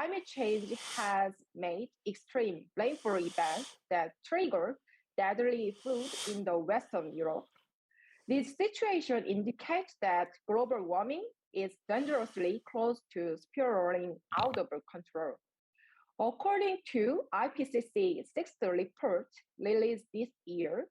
climate change has made extreme rainfall events that trigger deadly flood in the Western Europe. This situation indicates that global warming is dangerously close to spiraling out of control. According to IPCC's sixth report released this year,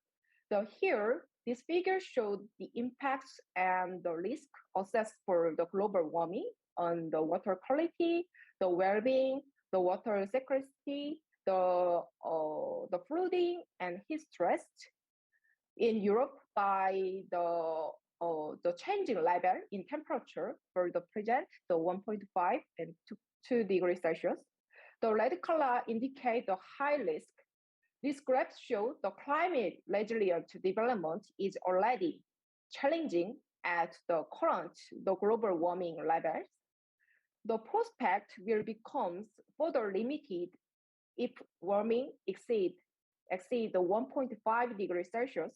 this figure showed the impacts and the risk assessed for the global warming on the water quality, the well-being, the water security, the flooding and heat stress in Europe by the changing level in temperature for the present, the 1.5 and 2 degrees Celsius. The red color indicates the high risk. These graphs show the climate resilient development is already challenging at the global warming levels. The prospect will become further limited if warming exceed the 1.5 degrees Celsius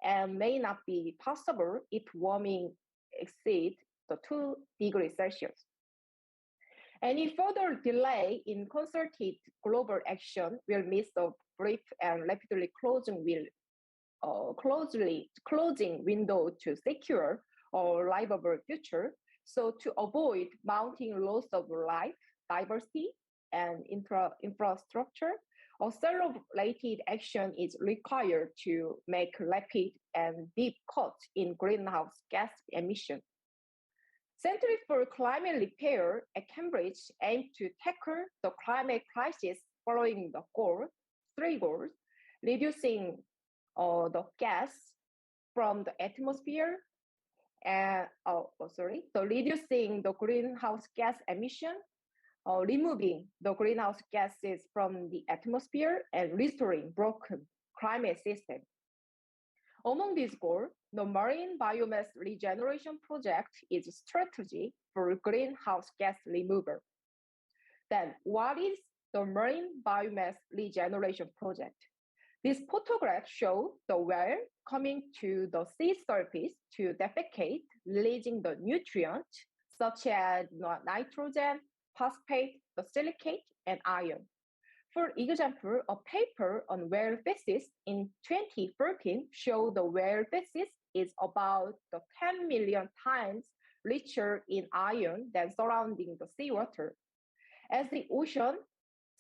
and may not be possible if warming exceeds the 2 degrees Celsius. Any further delay in concerted global action will miss the brief and rapidly closing window to secure a livable future. So to avoid mounting loss of life, diversity, and infrastructure, accelerated action is required to make rapid and deep cuts in greenhouse gas emissions. Centre for Climate Repair at Cambridge aims to tackle the climate crisis following the three goals: reducing the gas from the atmosphere, reducing the greenhouse gas emission, removing the greenhouse gases from the atmosphere, and restoring broken climate system. Among these goals, the Marine Biomass Regeneration Project is a strategy for greenhouse gas removal. Then, what is the Marine Biomass Regeneration Project? This photograph shows the whale coming to the sea surface to defecate, releasing the nutrients such as nitrogen, phosphate, the silicate, and iron. For example, a paper on whale feces in 2014 showed the whale feces is about 10 million times richer in iron than surrounding the seawater. As the ocean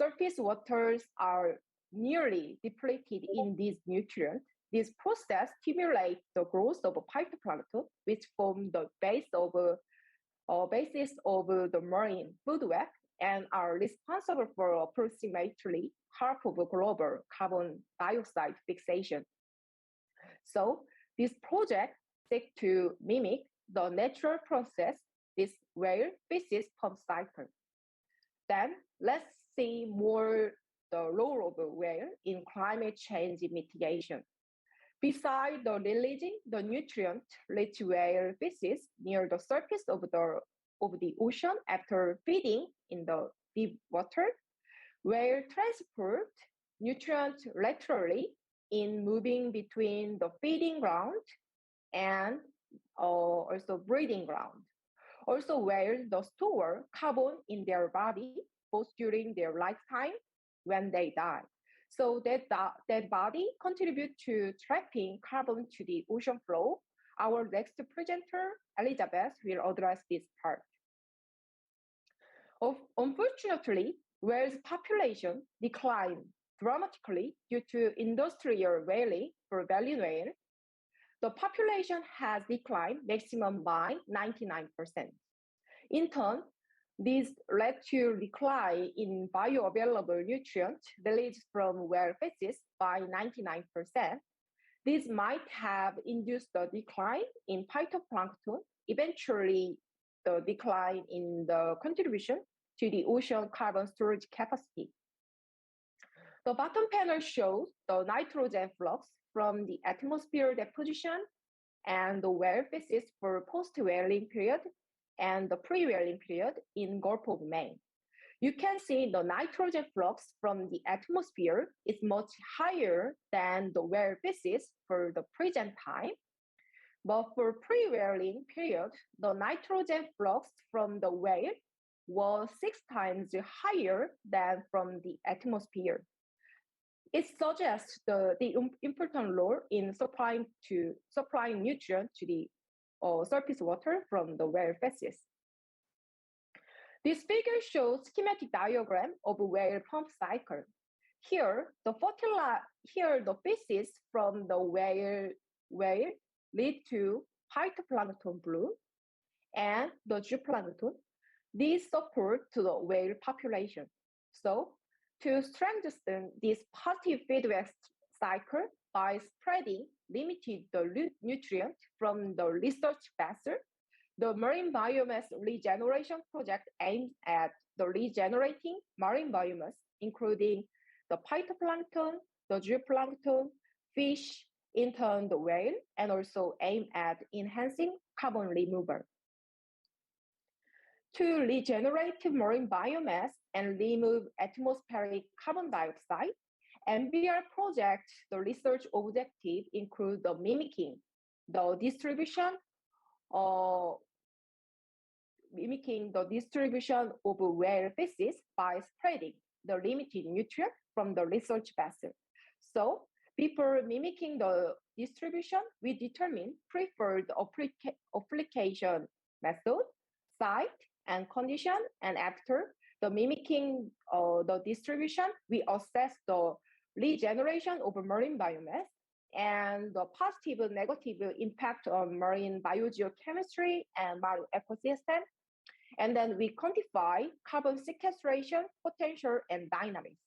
surface waters are nearly depleted in these nutrients, this process stimulates the growth of phytoplankton, which form the basis of the marine food web and are responsible for approximately half of global carbon dioxide fixation. So this project seeks to mimic the natural process, this whale feces pump cycle. Then let's see more the role of the whale in climate change mitigation. Besides the releasing the nutrient-rich whale feces near the surface of the ocean after feeding in the deep water, whale transport nutrients laterally in moving between the feeding ground and also breeding ground. Also, whales store carbon in their body both during their lifetime when they die. So that body contributes to trapping carbon to the ocean floor. Our next presenter, Elizabeth, will address this part. Unfortunately, whales' population declined dramatically due to industrial whaling for baleen whale. The population has declined maximum by 99%. In turn, this led to decline in bioavailable nutrients released from whale feces by 99%. This might have induced the decline in phytoplankton, eventually the decline in the contribution to the ocean carbon storage capacity. The bottom panel shows the nitrogen flux from the atmosphere deposition and the whale feces for post-whaling period and the pre-whaling period in Gulf of Maine. You can see the nitrogen flux from the atmosphere is much higher than the whale feces for the present time. But for pre-whaling period, the nitrogen flux from the whale was 6 times higher than from the atmosphere. It suggests the important role in supplying nutrients to the surface water from the whale feces. This figure shows schematic diagram of whale pump cycle. Here, the feces from the whale lead to phytoplankton bloom and the zooplankton. These support to the whale population. So, to strengthen this positive feedback cycle by spreading limited the nutrient from the research vessel, the Marine Biomass Regeneration project aims at the regenerating marine biomass, including the phytoplankton, the zooplankton, fish, in turn the whale, and also aim at enhancing carbon removal. To regenerate marine biomass and remove atmospheric carbon dioxide, MBR project, the research objective include the mimicking the distribution of whale feces by spreading the limited nutrient from the research vessel. So before mimicking the distribution, we determine preferred application method, site, and condition, and after the mimicking the distribution, we assess the regeneration of marine biomass and the positive and negative impact on marine biogeochemistry and marine ecosystem. And then we quantify carbon sequestration potential and dynamics.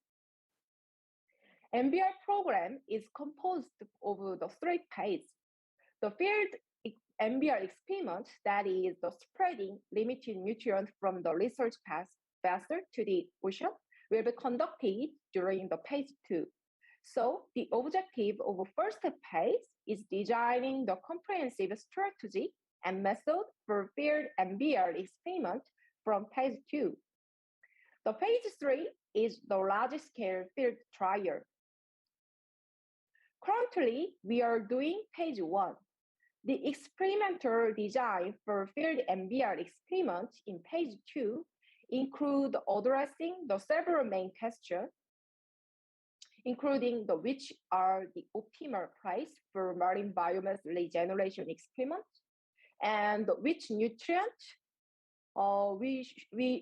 MBR program is composed of the 3 phases. The field MBR experiment, that is the spreading limited nutrient from the research vessel to the ocean, will be conducted during the phase 2. So the objective of the first phase is designing the comprehensive strategy and method for field MBR experiment from phase 2. The phase 3 is the large-scale field trial. Currently, we are doing phase 1. The experimental design for field MBR experiment in phase 2 include addressing the several main questions, including which are the optimal place for marine biomass regeneration experiment, and which nutrient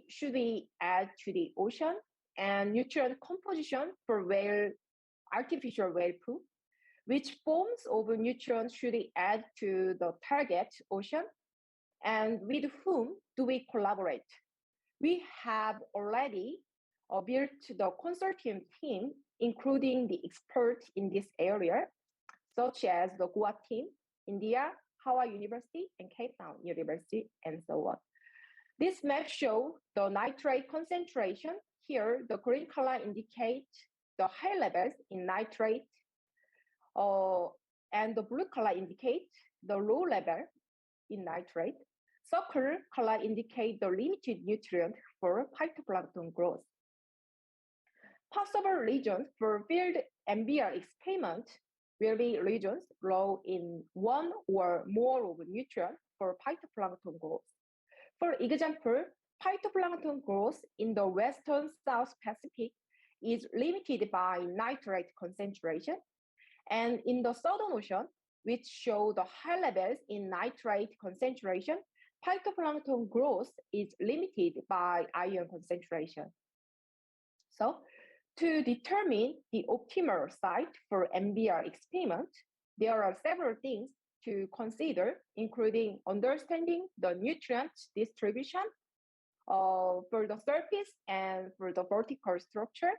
should we add to the ocean, and nutrient composition for artificial whale poop, which forms of nutrients should we add to the target ocean, and with whom do we collaborate. We have already built the consortium team, including the experts in this area, such as the Goa team, India, Hawaii University, and Cape Town University, and so on. This map shows the nitrate concentration. Here, the green color indicates the high levels in nitrate, and the blue color indicates the low level in nitrate. Circle color indicates the limited nutrient for phytoplankton growth. Possible regions for field MBR experiment will be regions low in one or more of nutrient for phytoplankton growth. For example, phytoplankton growth in the Western South Pacific is limited by nitrate concentration, and in the Southern Ocean, which show the high levels in nitrate concentration, phytoplankton growth is limited by ion concentration. So, to determine the optimal site for MBR experiment, there are several things to consider, including understanding the nutrient distribution for the surface and for the vertical structure,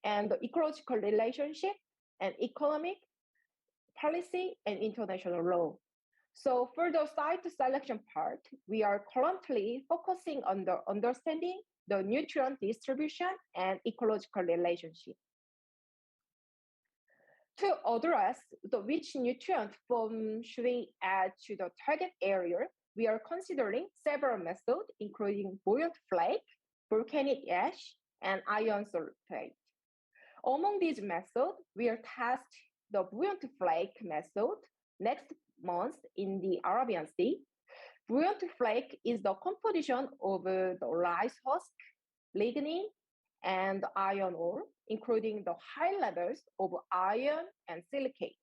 and the ecological relationship, and economic, policy, and international law. So for the site selection part, we are currently focusing on the understanding the nutrient distribution and ecological relationship. To address which nutrient form should we add to the target area, we are considering several methods, including buoyant flake, volcanic ash, and iron sulfate. Among these methods, we will test the buoyant flake method next month in the Arabian Sea. Buoyant flake is the composition of the rice husk, lignin, and iron ore, including the high levels of iron and silicate.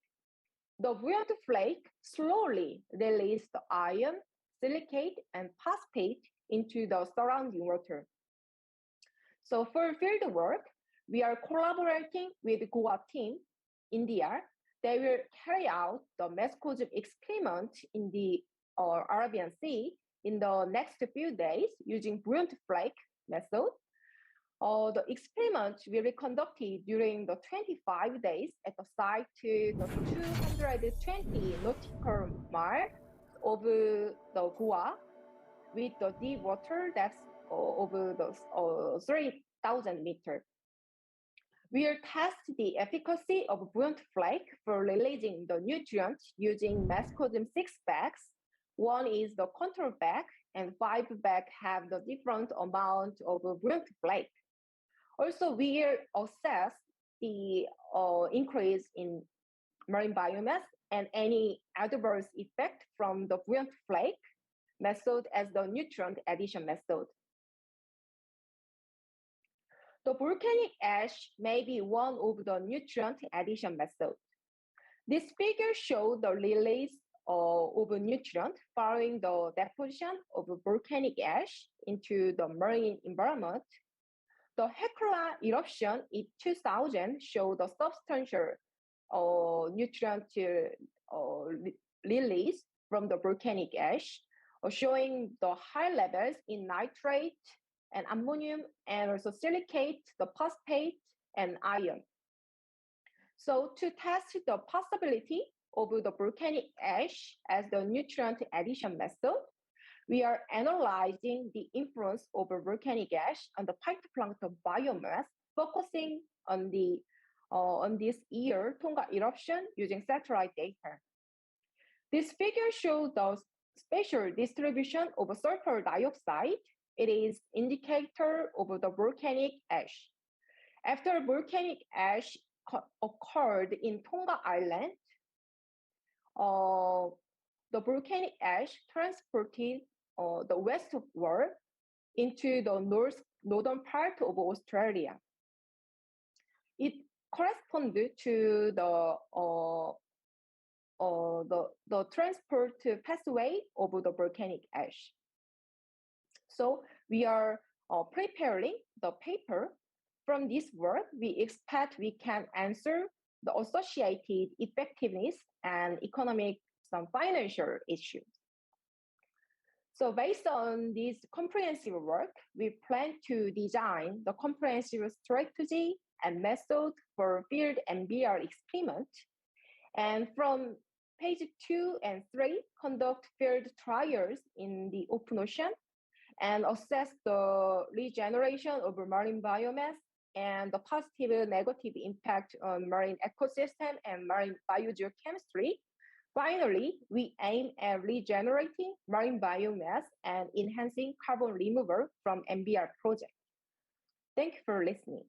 The buoyant flake slowly releases the iron, silicate, and phosphate into the surrounding water. So for field work, we are collaborating with Goa team, India. They will carry out the mesocosm experiment in the Arabian Sea in the next few days using buoyant flake method. The experiment will be conducted during the 25 days at the site to the 220 nautical miles of the Goa with the deep water depth over the 3,000 meters. We will test the efficacy of buoyant flake for releasing the nutrients using mesocosm 6 bags. One is the control bag, and 5 bags have the different amount of buoyant flake. Also, we will assess the increase in marine biomass and any adverse effect from the buoyant flake method as the nutrient addition method. The volcanic ash may be one of the nutrient addition methods. This figure shows the release of a nutrient following the deposition of volcanic ash into the marine environment. The Hekla eruption in 2000 showed the substantial nutrient release from the volcanic ash, showing the high levels in nitrate and ammonium, and also silicate, the phosphate, and iron. So to test the possibility of the volcanic ash as the nutrient addition method, we are analyzing the influence of volcanic ash on the phytoplankton biomass, focusing on this year Tonga eruption using satellite data. This figure shows the spatial distribution of sulfur dioxide. It is indicator of the volcanic ash. After volcanic ash occurred in Tonga Island, the volcanic ash transported the westward into the northern part of Australia. It corresponded to the transport pathway of the volcanic ash. So we are preparing the paper. From this work, we expect we can answer the associated effectiveness and economic, some financial issues. So based on this comprehensive work, we plan to design the comprehensive strategy and method for field MBR experiment. And from page 2 and 3, conduct field trials in the open ocean and assess the regeneration of marine biomass and the positive and negative impact on marine ecosystem and marine biogeochemistry. Finally, we aim at regenerating marine biomass and enhancing carbon removal from MBR project. Thank you for listening.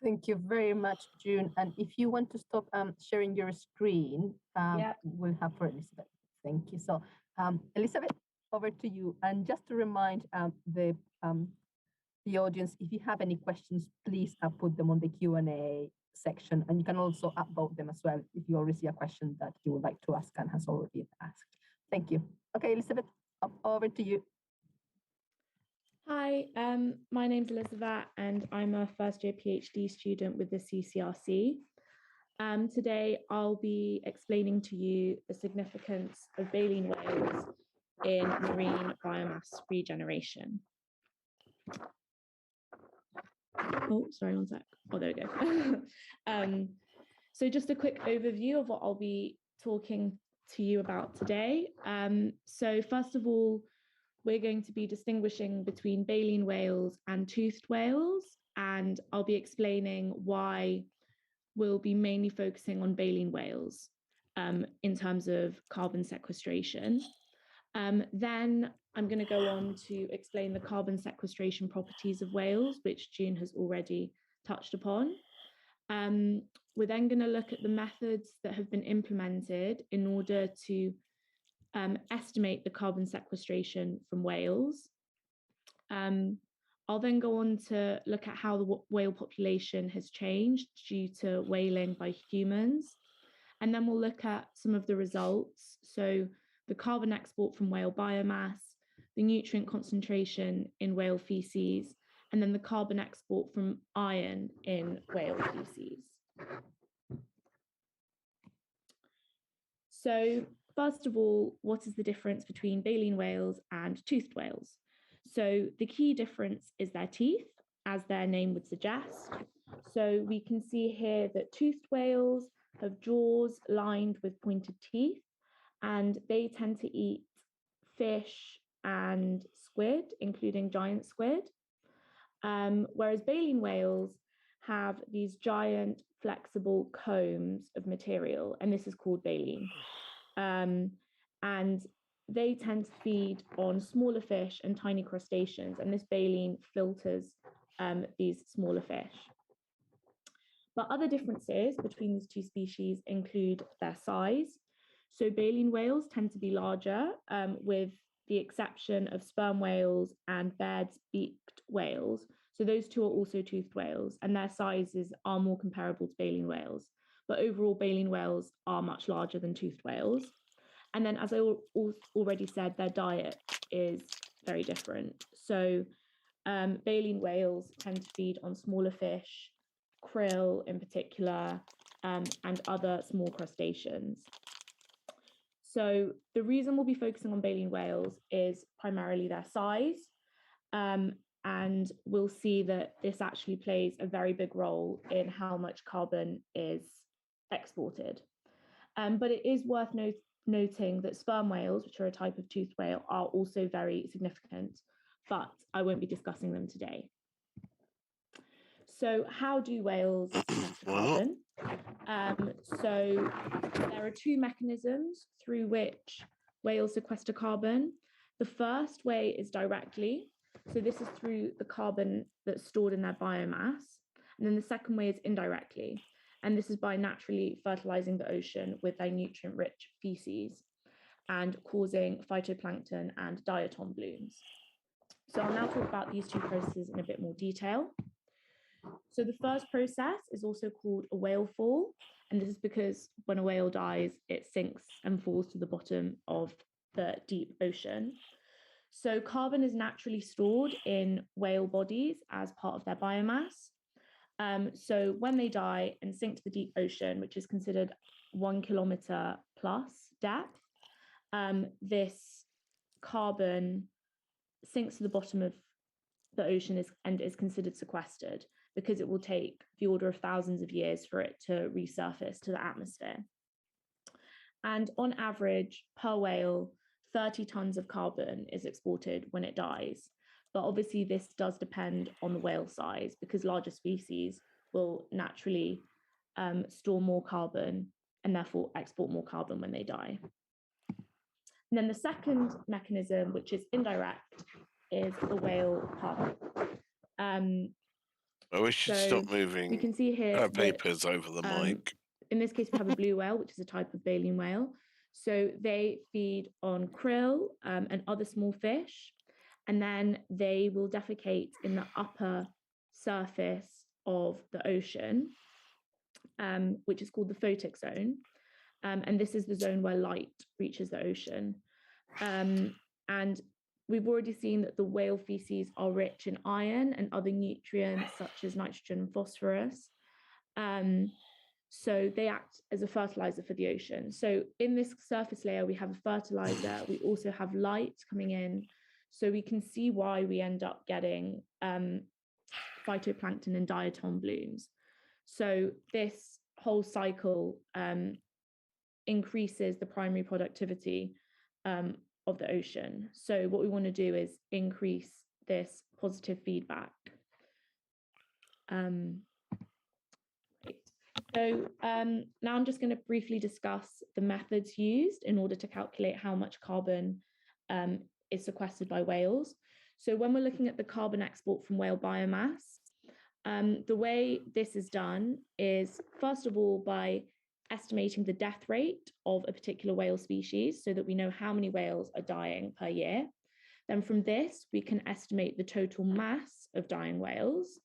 Thank you very much, June. And if you want to stop sharing your screen, we'll have for Elizabeth. Thank you. So Elizabeth, over to you. And just to remind the audience, if you have any questions, please put them on the Q&A section. And you can also upvote them as well if you already see a question that you would like to ask and has already been asked. Thank you. Okay, Elizabeth, over to you. Hi, my name's Elizabeth and I'm a first year PhD student with the CCRC. Today I'll be explaining to you the significance of baleen whales in marine biomass regeneration. Oh, sorry, one sec. Oh, there we go. So just a quick overview of what I'll be talking to you about today. So first of all, we're going to be distinguishing between baleen whales and toothed whales, and I'll be explaining why we'll be mainly focusing on baleen whales in terms of carbon sequestration. Then I'm going to go on to explain the carbon sequestration properties of whales, which June has already touched upon. We're then going to look at the methods that have been implemented in order to estimate the carbon sequestration from whales. I'll then go on to look at how the whale population has changed due to whaling by humans. And then we'll look at some of the results. So the carbon export from whale biomass, the nutrient concentration in whale feces, and then the carbon export from iron in whale feces. So first of all, what is the difference between baleen whales and toothed whales? So the key difference is their teeth, as their name would suggest. So we can see here that toothed whales have jaws lined with pointed teeth, and they tend to eat fish and squid, including giant squid. Whereas baleen whales have these giant flexible combs of material, and this is called baleen. And they tend to feed on smaller fish and tiny crustaceans, and this baleen filters these smaller fish. But other differences between these two species include their size. So baleen whales tend to be larger, with the exception of sperm whales and Baird's beaked whales. So those two are also toothed whales, and their sizes are more comparable to baleen whales. But overall, baleen whales are much larger than toothed whales. And then, as I already said, their diet is very different. So baleen whales tend to feed on smaller fish, krill in particular, and other small crustaceans. So the reason we'll be focusing on baleen whales is primarily their size. And we'll see that this actually plays a very big role in how much carbon is exported. But it is worth noting that sperm whales, which are a type of toothed whale, are also very significant, but I won't be discussing them today. So how do whales sequester carbon? So there are two mechanisms through which whales sequester carbon. The first way is directly. So this is through the carbon that's stored in their biomass. And then the second way is indirectly. And this is by naturally fertilizing the ocean with their nutrient-rich feces and causing phytoplankton and diatom blooms. So I'll now talk about these two processes in a bit more detail. So the first process is also called a whale fall, and this is because when a whale dies, it sinks and falls to the bottom of the deep ocean. So carbon is naturally stored in whale bodies as part of their biomass. So when they die and sink to the deep ocean, which is considered 1 kilometer plus depth, this carbon sinks to the bottom of the ocean and is considered sequestered, because it will take the order of thousands of years for it to resurface to the atmosphere. And on average, per whale, 30 tons of carbon is exported when it dies. But obviously this does depend on the whale size, because larger species will naturally store more carbon and therefore export more carbon when they die. And then the second mechanism, which is indirect, is the whale pump. I wish you'd stop moving we can see here papers over the mic. In this case, we have a blue whale, which is a type of baleen whale. So they feed on krill and other small fish, and then they will defecate in the upper surface of the ocean, which is called the photic zone. And this is the zone where light reaches the ocean. And we've already seen that the whale feces are rich in iron and other nutrients such as nitrogen and phosphorus. So they act as a fertilizer for the ocean. So in this surface layer, we have a fertilizer. We also have light coming in. So we can see why we end up getting phytoplankton and diatom blooms. So this whole cycle increases the primary productivity of the ocean. So what we want to do is increase this positive feedback. So now I'm just going to briefly discuss the methods used in order to calculate how much carbon is sequestered by whales. So when we're looking at the carbon export from whale biomass, The way this is done is, first of all, by estimating the death rate of a particular whale species so that we know how many whales are dying per year. Then from this, we can estimate the total mass of dying whales.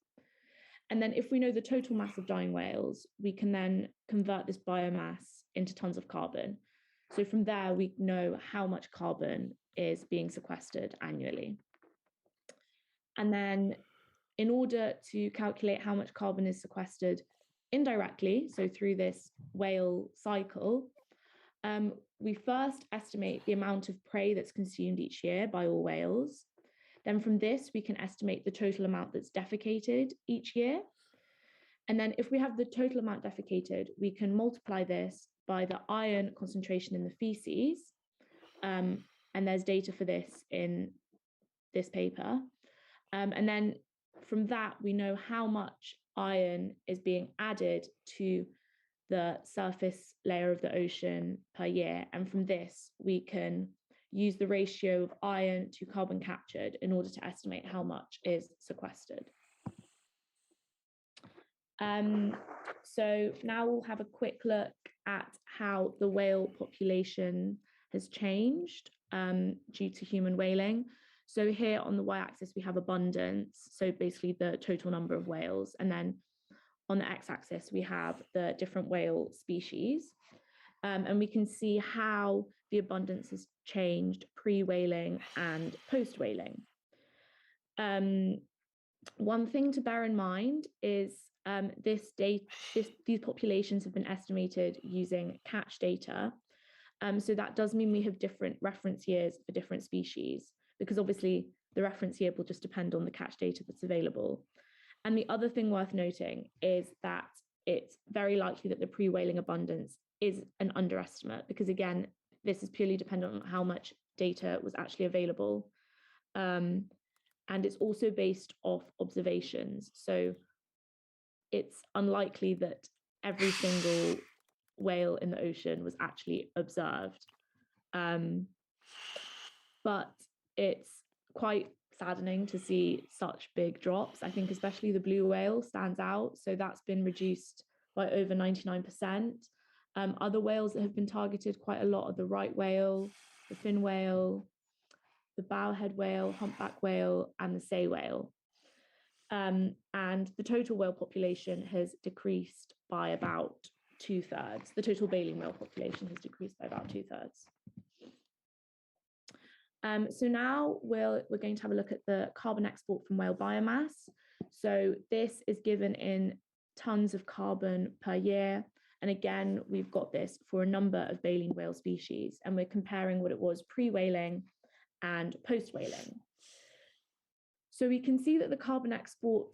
And then if we know the total mass of dying whales, we can then convert this biomass into tons of carbon. So from there, we know how much carbon is being sequestered annually. And then in order to calculate how much carbon is sequestered indirectly, so through this whale cycle, we first estimate the amount of prey that's consumed each year by all whales. Then from this, we can estimate the total amount that's defecated each year. And then if we have the total amount defecated, we can multiply this by the iron concentration in the feces. And there's data for this in this paper. And then from that, we know how much iron is being added to the surface layer of the ocean per year. And from this, we can use the ratio of iron to carbon captured in order to estimate how much is sequestered. So now we'll have a quick look at how the whale population has changed due to human whaling. So here on the y-axis, we have abundance, so basically the total number of whales. And then on the x-axis, we have the different whale species. And we can see how the abundance has changed pre-whaling and post-whaling. One thing to bear in mind is these populations have been estimated using catch data. So that does mean we have different reference years for different species, because obviously the reference year will just depend on the catch data that's available. And the other thing worth noting is that it's very likely that the pre-whaling abundance is an underestimate, because again, this is purely dependent on how much data was actually available. And it's also based off observations. So it's unlikely that every single whale in the ocean was actually observed. But it's quite saddening to see such big drops. I think especially the blue whale stands out. So that's been reduced by over 99%. Other whales that have been targeted quite a lot are the right whale, the fin whale, the bowhead whale, humpback whale, and the sei whale. And the total whale population has decreased by about 2/3. The total baleen whale population has decreased by about 2/3. So now we're going to have a look at the carbon export from whale biomass. So this is given in tons of carbon per year. And again, we've got this for a number of baleen whale species, and we're comparing what it was pre-whaling and post-whaling. So we can see that the carbon export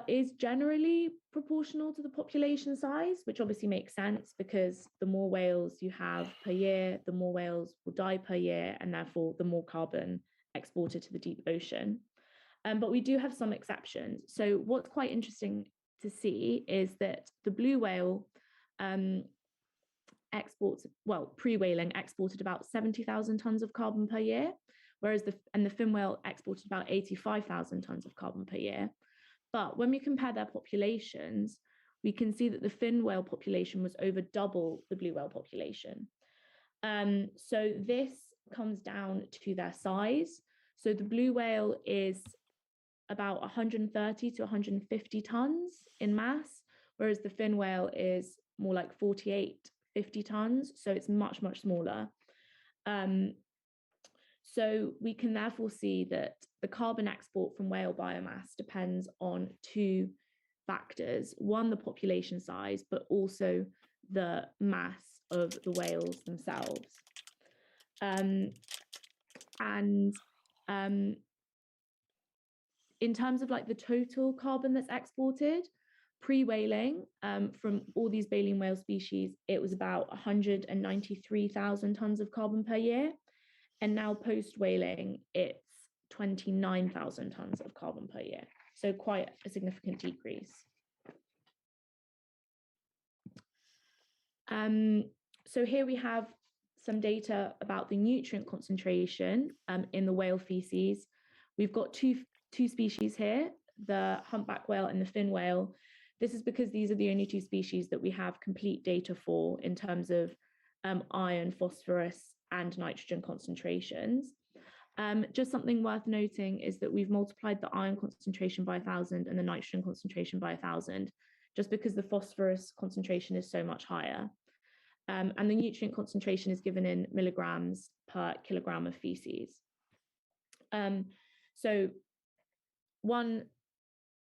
is generally proportional to the population size, which obviously makes sense because the more whales you have per year, the more whales will die per year, and therefore the more carbon exported to the deep ocean. But we do have some exceptions. So what's quite interesting to see is that the blue whale pre-whaling exported about 70,000 tons of carbon per year, whereas the fin whale exported about 85,000 tons of carbon per year. But when we compare their populations, we can see that the fin whale population was over double the blue whale population. So this comes down to their size. So the blue whale is about 130 to 150 tons in mass, whereas the fin whale is more like 48, 50 tons. So it's much, much smaller. So we can therefore see that the carbon export from whale biomass depends on two factors. One, the population size, but also the mass of the whales themselves. In terms of like the total carbon that's exported, pre-whaling from all these baleen whale species, it was about 193,000 tons of carbon per year. And now post-whaling, it's 29,000 tons of carbon per year. So quite a significant decrease. So here we have some data about the nutrient concentration in the whale feces. We've got two species here, the humpback whale and the fin whale, this is because these are the only two species that we have complete data for in terms of iron, phosphorus, and nitrogen concentrations. Just something worth noting is that we've multiplied the iron concentration by 1,000 and the nitrogen concentration by 1,000, just because the phosphorus concentration is so much higher. And the nutrient concentration is given in milligrams per kilogram of feces. So one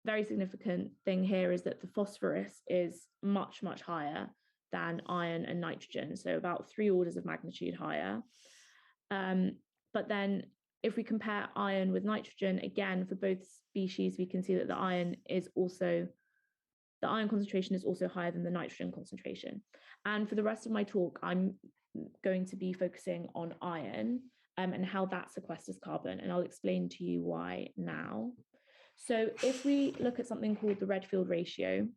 very significant thing here is that the phosphorus is much, much higher than iron and nitrogen, so about 3 orders of magnitude higher. But then if we compare iron with nitrogen, again, for both species, we can see that the iron concentration is also higher than the nitrogen concentration. And for the rest of my talk, I'm going to be focusing on iron and how that sequesters carbon, and I'll explain to you why now. So if we look at something called the Redfield ratio,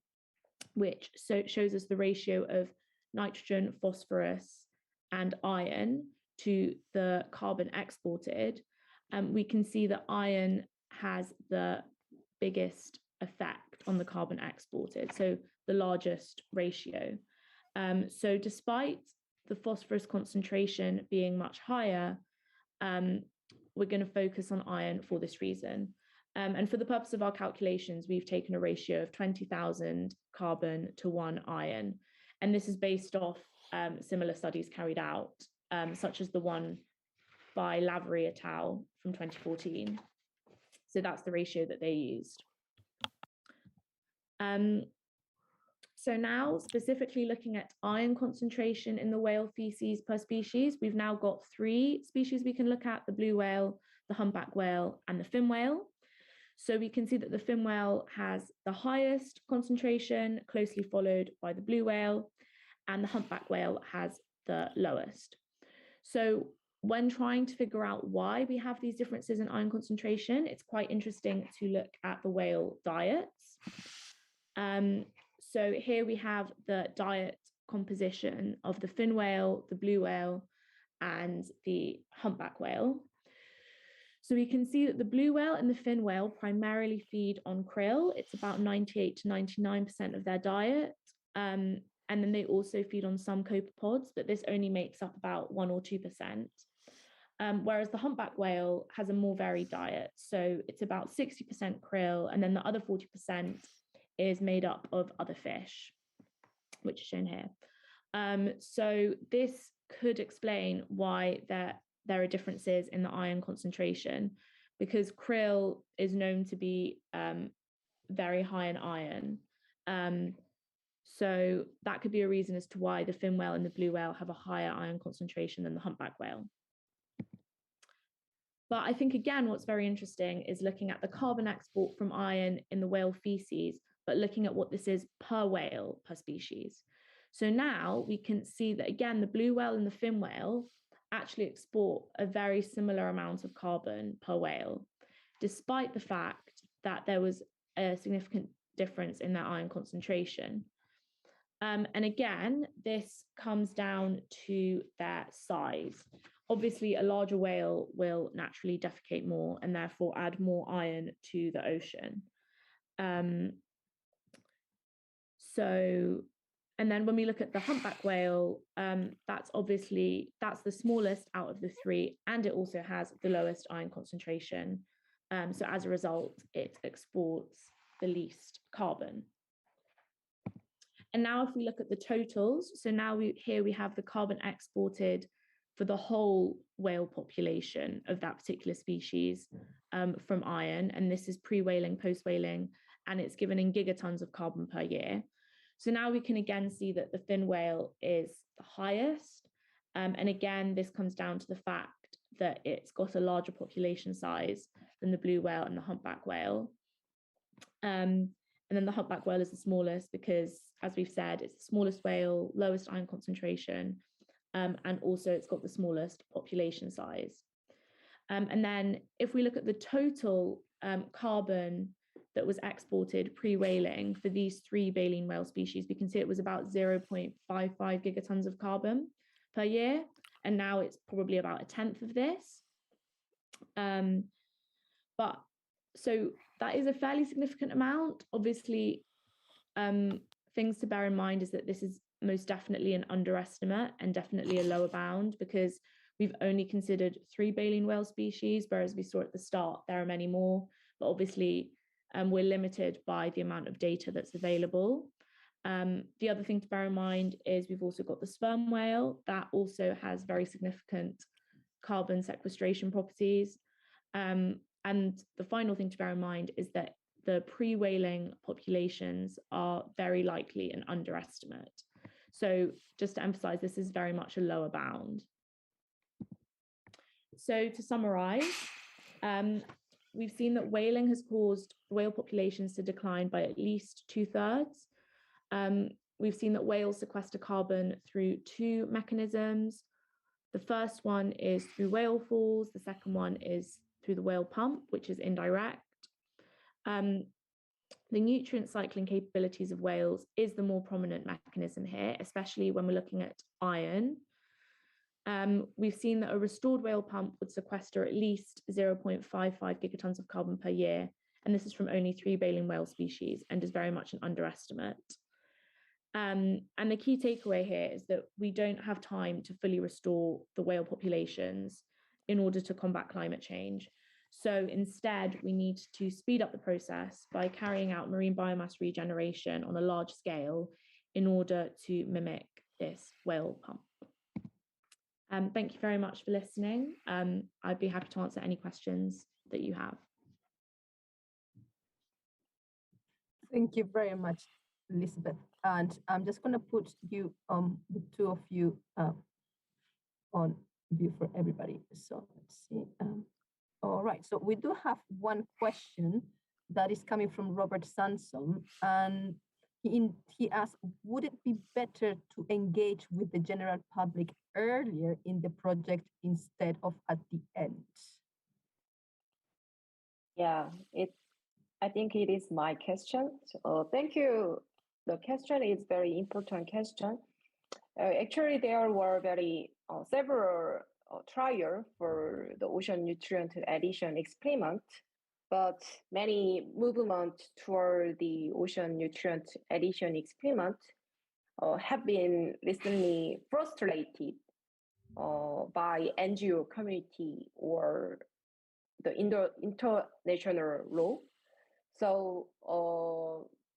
which shows us the ratio of nitrogen, phosphorus, and iron to the carbon exported, we can see that iron has the biggest effect on the carbon exported, so the largest ratio. So despite the phosphorus concentration being much higher, we're going to focus on iron for this reason. And for the purpose of our calculations, we've taken a ratio of 20,000 carbon to 1 iron. And this is based off similar studies carried out, such as the one by Lavery et al. From 2014. So that's the ratio that they used. So now, specifically looking at iron concentration in the whale feces per species, we've now got 3 species we can look at: the blue whale, the humpback whale, and the fin whale. So we can see that the fin whale has the highest concentration, closely followed by the blue whale, and the humpback whale has the lowest. So when trying to figure out why we have these differences in iron concentration, it's quite interesting to look at the whale diets. So here we have the diet composition of the fin whale, the blue whale, and the humpback whale. So we can see that the blue whale and the fin whale primarily feed on krill. It's about 98 to 99% of their diet. And then they also feed on some copepods, but this only makes up about 1 or 2%. Whereas the humpback whale has a more varied diet. So it's about 60% krill, and then the other 40% is made up of other fish, which is shown here. So this could explain why there are differences in the iron concentration, because krill is known to be very high in iron. So that could be a reason as to why the fin whale and the blue whale have a higher iron concentration than the humpback whale. But I think, again, what's very interesting is looking at the carbon export from iron in the whale feces, but looking at what this is per whale, per species. So now we can see that, again, the blue whale and the fin whale actually export a very similar amount of carbon per whale, despite the fact that there was a significant difference in their iron concentration. And again, this comes down to their size. Obviously, a larger whale will naturally defecate more and therefore add more iron to the ocean. And then when we look at the humpback whale, that's the smallest out of the 3, and it also has the lowest iron concentration. So as a result, it exports the least carbon. And now if we look at the totals, so now here we have the carbon exported for the whole whale population of that particular species from iron, and this is pre-whaling, post-whaling, and it's given in gigatons of carbon per year. So now we can again see that the fin whale is the highest. And again, this comes down to the fact that it's got a larger population size than the blue whale and the humpback whale. And then the humpback whale is the smallest because, as we've said, it's the smallest whale, lowest iron concentration, and also it's got the smallest population size. And then if we look at the total carbon that was exported pre-whaling for these 3 baleen whale species, we can see it was about 0.55 gigatons of carbon per year, and now it's probably about 1/10 of this. But So that is a fairly significant amount. Obviously, things to bear in mind is that this is most definitely an underestimate and definitely a lower bound, because we've only considered 3 baleen whale species, whereas we saw at the start there are many more. But obviously, we're limited by the amount of data that's available. The other thing to bear in mind is we've also got the sperm whale that also has very significant carbon sequestration properties. And the final thing to bear in mind is that the pre-whaling populations are very likely an underestimate. So just to emphasize, this is very much a lower bound. So to summarize, we've seen that whaling has caused whale populations to decline by at least 2/3. We've seen that whales sequester carbon through 2 mechanisms. The first one is through whale falls. The second one is through the whale pump, which is indirect. The nutrient cycling capabilities of whales is the more prominent mechanism here, especially when we're looking at iron. We've seen that a restored whale pump would sequester at least 0.55 gigatons of carbon per year, and this is from only 3 baleen whale species and is very much an underestimate. And the key takeaway here is that we don't have time to fully restore the whale populations in order to combat climate change. So instead, we need to speed up the process by carrying out marine biomass regeneration on a large scale in order to mimic this whale pump. Thank you very much for listening. I'd be happy to answer any questions that you have. Thank you very much, Elizabeth. And I'm just going to put you, the two of you, on view for everybody. So let's see. All right, so we do have one question that is coming from Robert Sansom, and he asked, would it be better to engage with the general public earlier in the project instead of at the end? Yeah, I think it is my question. So, thank you. The question is very important question. Actually, there were several trials for the ocean nutrient addition experiment, but many movements toward the ocean nutrient addition experiment have been recently frustrated by NGO community or the international law. So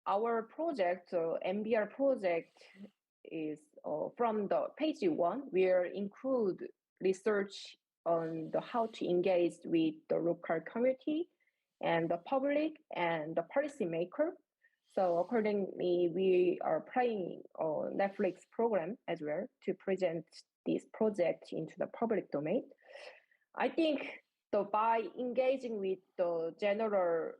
our project, MBR project, is from the page 1, where include research on the how to engage with the local community and the public and the policymaker. So accordingly, we are planning a Netflix program as well to present this project into the public domain. I think by engaging with the general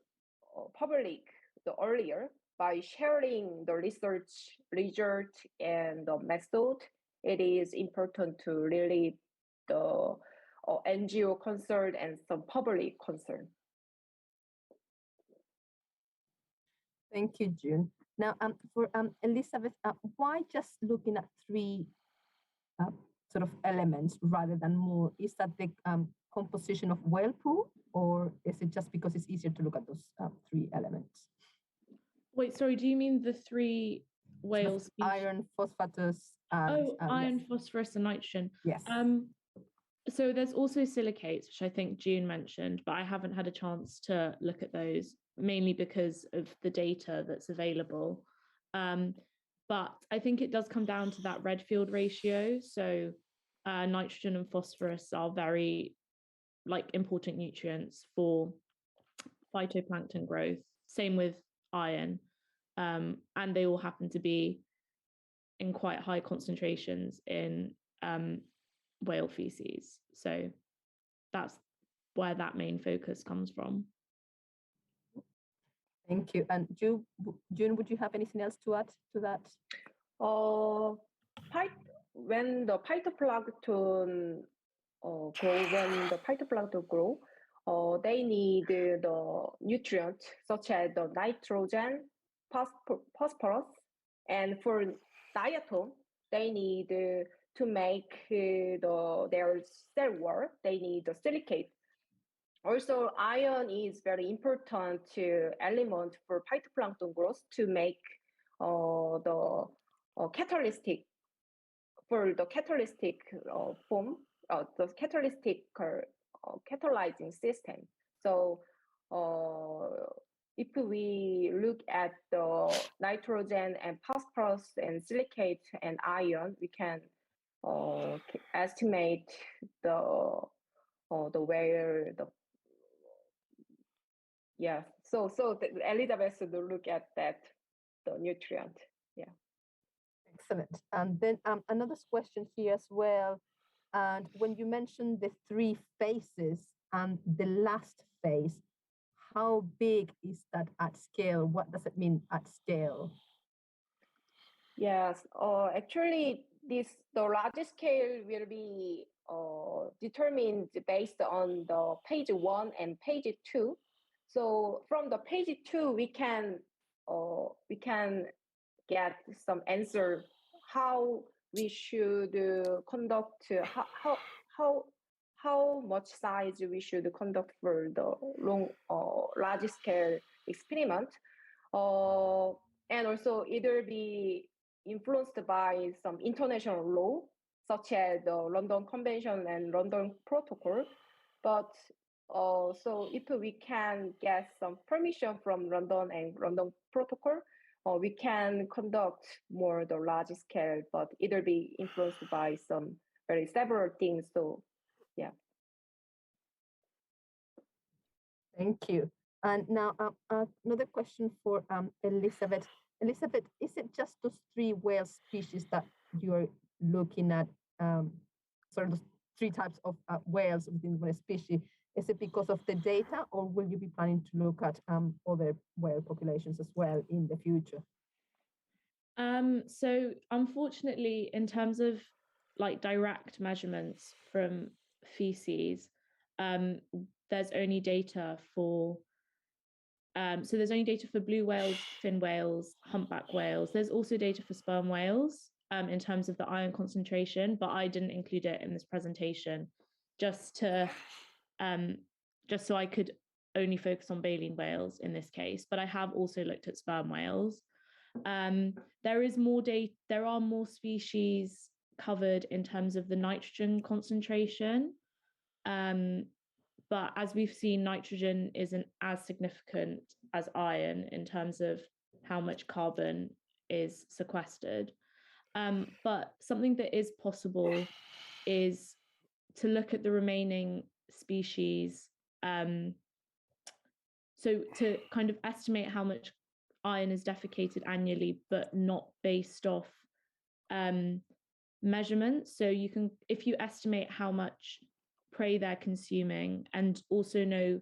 public the earlier, by sharing the research result and the method, it is important to relieve the NGO concern and some public concern. Thank you, June. Now, for Elizabeth, why just looking at 3 sort of elements rather than more? Is that the composition of whale pool, or is it just because it's easier to look at those 3 elements? Wait, sorry, do you mean the 3 whales? Sort of iron, phosphorus, and iron, yes. phosphorus, and nitrogen. Yes. So there's also silicates, which I think June mentioned, but I haven't had a chance to look at those, mainly because of the data that's available. But I think it does come down to that Redfield ratio. So nitrogen and phosphorus are very important nutrients for phytoplankton growth. Same with iron. And they all happen to be in quite high concentrations in whale feces. So that's where that main focus comes from. Thank you. And June, would you have anything else to add to that? When the phytoplankton grow, they need the nutrients such as the nitrogen, phosphorus, and for diatom, they need to make their cell wall, they need the silicate. Also, iron is very important element for phytoplankton growth to make the catalytic for the catalytic form, the catalytic catalyzing system. So if we look at the nitrogen and phosphorus and silicate and iron, we can estimate the where the So Elizabeth should look at that the nutrient. Yeah. Excellent. And then another question here as well. And when you mentioned the 3 phases and the last phase, how big is that at scale? What does it mean at scale? Yes, actually, the largest scale will be determined based on the page 1 and page 2. So from the page 2, we can get some answer how we should conduct how much size we should conduct for the large scale experiment, and also either be influenced by some international law such as the London Convention and London Protocol, but so if we can get some permission from London and London Protocol, we can conduct more the large scale, but either be influenced by some very several things. So, yeah. Thank you. And now another question for Elizabeth. Elizabeth, is it just those 3 whale species that you're looking at, sort of 3 types of whales within one species? Is it because of the data, or will you be planning to look at other whale populations as well in the future? So unfortunately, in terms of like direct measurements from feces, there's only data for there's only data for blue whales, fin whales, humpback whales. There's also data for sperm whales in terms of the iron concentration, but I didn't include it in this presentation just so I could only focus on baleen whales in this case. But I have also looked at sperm whales. There are more species covered in terms of the nitrogen concentration. But as we've seen, nitrogen isn't as significant as iron in terms of how much carbon is sequestered. But something that is possible is to look at the remaining species. So to kind of estimate how much iron is defecated annually, but not based off measurements. So you can, if you estimate how much prey they're consuming and also know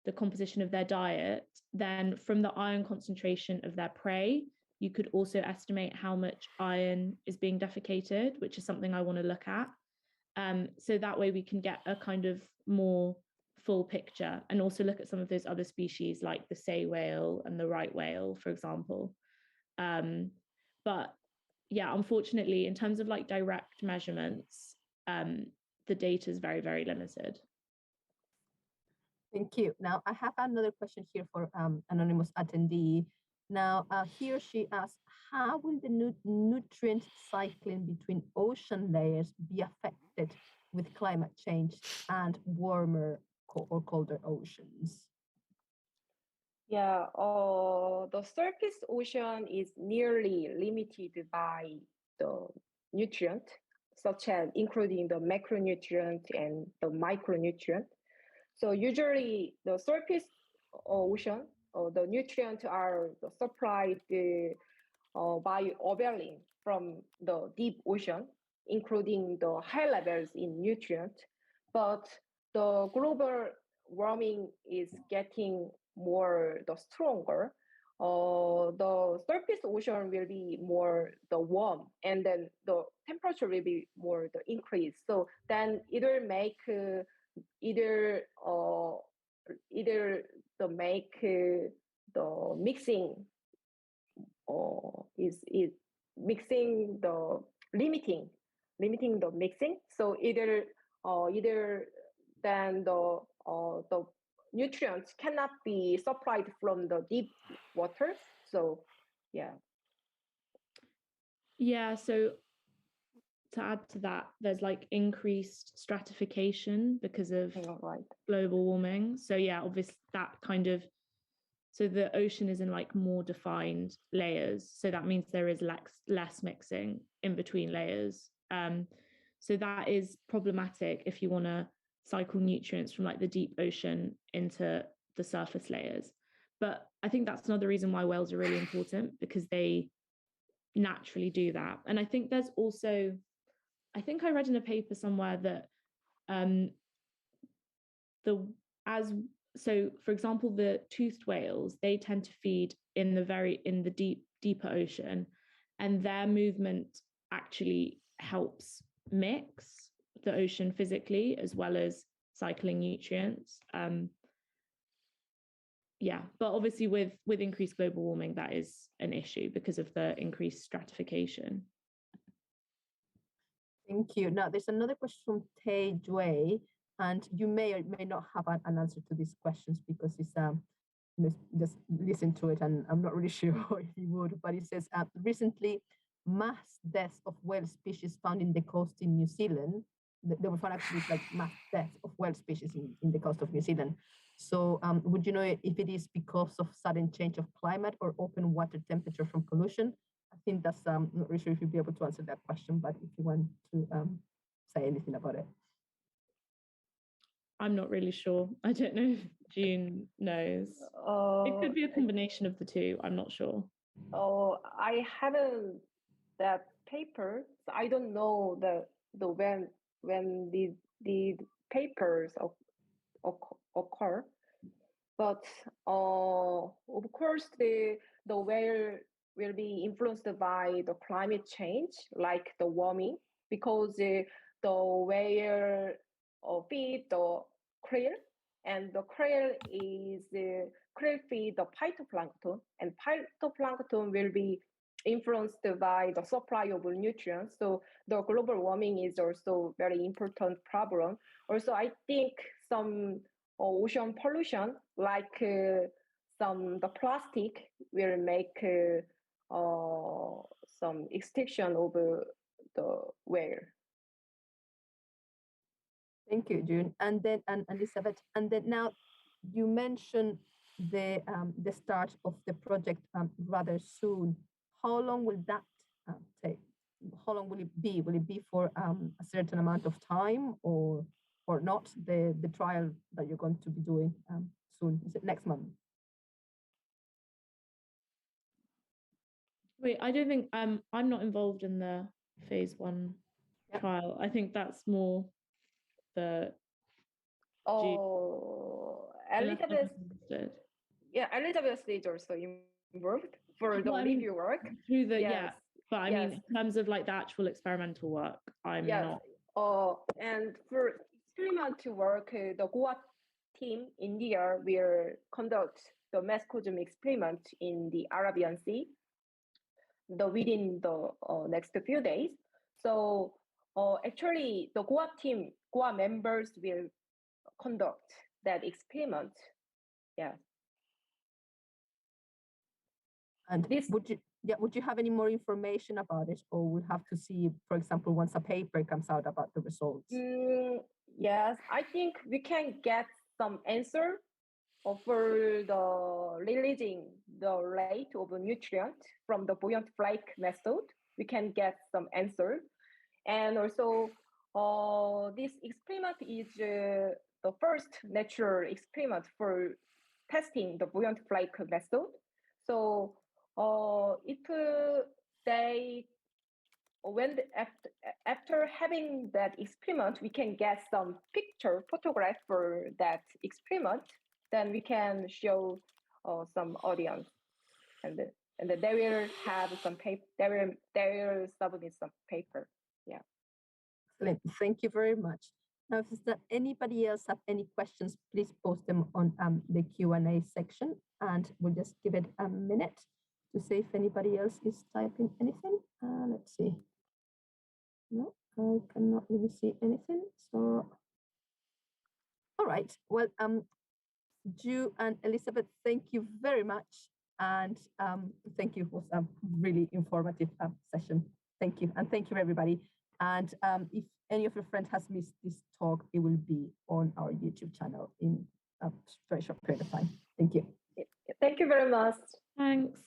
the composition of their diet, then from the iron concentration of their prey, you could also estimate how much iron is being defecated, which is something I want to look at. So that way we can get a kind of more full picture and also look at some of those other species like the sei whale and the right whale, for example. But yeah, unfortunately, in terms of like direct measurements, the data is very, very limited. Thank you. Now, I have another question here for anonymous attendee. Now, he or she asks, how will the nutrient cycling between ocean layers be affected with climate change and warmer or colder oceans? Yeah, the surface ocean is nearly limited by the nutrient, such as including the macronutrient and the micronutrient. So usually the surface ocean, the nutrients are supplied by overlaying from the deep ocean, including the high levels in nutrients. But the global warming is getting more stronger. The surface ocean will be more warm, and then the temperature will be more increase. So then either make the mixing is mixing the limiting the mixing. So either then the nutrients cannot be supplied from the deep waters. So, yeah. Yeah, so to add to that, there's like increased stratification because of global warming. So yeah, obviously that kind of, so the ocean is in like more defined layers. So that means there is less mixing in between layers. So that is problematic if you want to cycle nutrients from like the deep ocean into the surface layers. But I think that's another reason why whales are really important, because they naturally do that. And I think there's also, I think I read in a paper somewhere that so for example, the toothed whales, they tend to feed in the deeper ocean, and their movement actually helps mix the ocean physically as well as cycling nutrients. Yeah, but obviously with increased global warming, that is an issue because of the increased stratification. Thank you. Now, there's another question from Tay Jue, and you may or may not have an answer to these questions because it's just listen to it, and I'm not really sure if you would, but it says recently mass deaths of whale species found in the coast in New Zealand. They were found actually like mass deaths of whale species in the coast of New Zealand. So would you know if it is because of sudden change of climate or open water temperature from pollution? I think that's, I'm not really sure if you'll be able to answer that question, but if you want to say anything about it. I'm not really sure. I don't know if June knows. It could be a combination of the two. I'm not sure. Oh, I haven't that paper. So I don't know the when the papers occur. But of course, the whale will be influenced by the climate change, like the warming, because the whale feed the krill, and the krill feed the phytoplankton, and phytoplankton will be influenced by the supply of nutrients. So the global warming is also very important problem. Also, I think some ocean pollution, like the plastic, will make some extinction of the whale. Thank you, June. And then, and Elizabeth, and then now you mentioned the start of the project rather soon. How long will that take? How long will it be? Will it be for a certain amount of time, or not? The trial that you're going to be doing soon, is it next month? Wait, I don't think I'm not involved in the phase 1 trial. I think that's more the Elizabeth. Yeah, Elizabeth is also involved for the review work. Through the but I mean in terms of like the actual experimental work, I'm not. And for experimental work, the Goa team in India will conduct the mass cosm experiment in the Arabian Sea within the next few days. So actually, the Goa members will conduct that experiment. Yeah. And would you have any more information about it, or we'll have to see, for example, once a paper comes out about the results? Yes, I think we can get some answer for the releasing the rate of nutrient from the buoyant flake method. We can get some answer. And also, this experiment is the first natural experiment for testing the buoyant flake method. So if after having that experiment, we can get some photograph for that experiment, then we can show some audience, and they will have some paper. They will submit some paper. Yeah. Excellent. Thank you very much. Now, if does anybody else have any questions, please post them on the Q&A section, and we'll just give it a minute to see if anybody else is typing anything. Let's see. No, I cannot really see anything. So, all right. Well, Ju and Elizabeth, thank you very much. And thank you. It was a really informative session. Thank you. And thank you, everybody. And if any of your friends has missed this talk, it will be on our YouTube channel in a very short period of time. Thank you. Thank you very much. Thanks.